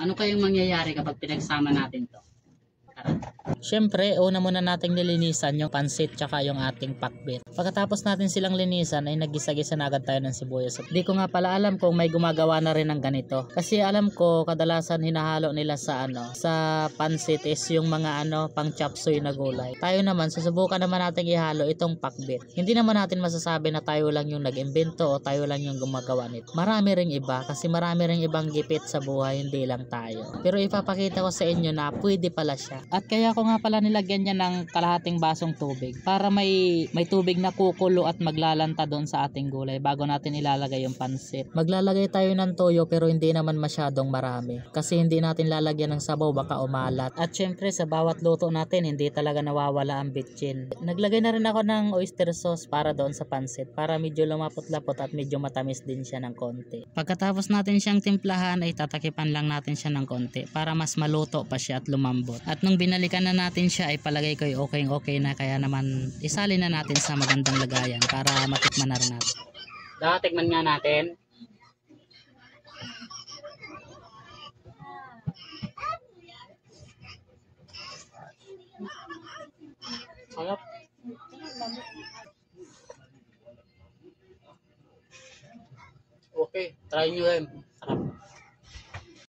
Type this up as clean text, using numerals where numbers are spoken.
Ano kayang mangyayari kapag pinagsama natin to? Siyempre, una muna nating nilinisan yung pansit tsaka yung ating pakbet. Pagkatapos natin silang linisan ay nagisa-gisa na agad tayo ng sibuyas. Di ko nga pala alam kung may gumagawa na rin ng ganito. Kasi alam ko kadalasan hinahalo nila sa pansit is yung mga pang chop suey na gulay. Tayo naman susubukan naman nating ihalo itong pakbet. Hindi naman natin masasabi na tayo lang yung nag-imbento o tayo lang yung gumagawa nito. Marami ring iba kasi marami ring ibang gipit sa buhay, hindi lang tayo. Pero ipapakita ko sa inyo na pwede pala siya. At kaya ko nga pala nilagyan niya ng kalahating basong tubig para may tubig na kukulo at maglalanta doon sa ating gulay bago natin ilalagay yung pansit. Maglalagay tayo ng toyo pero hindi naman masyadong marami kasi hindi natin lalagyan ng sabaw baka umalat. At syempre sa bawat luto natin hindi talaga nawawala ang bitchin. Naglagay na rin ako ng oyster sauce para doon sa pansit para medyo lumapot-lapot at medyo matamis din siya ng konti. Pagkatapos natin siyang timplahan ay tatakipan lang natin siya ng konti para mas maluto pa siya at lumambot. At nung binalikan na natin siya ay palagay ko ay okay na, kaya naman isali na natin sa magandang lagayan para matikman na rin natin. Tikman nga natin. Sarap. Okay, try nyo rin.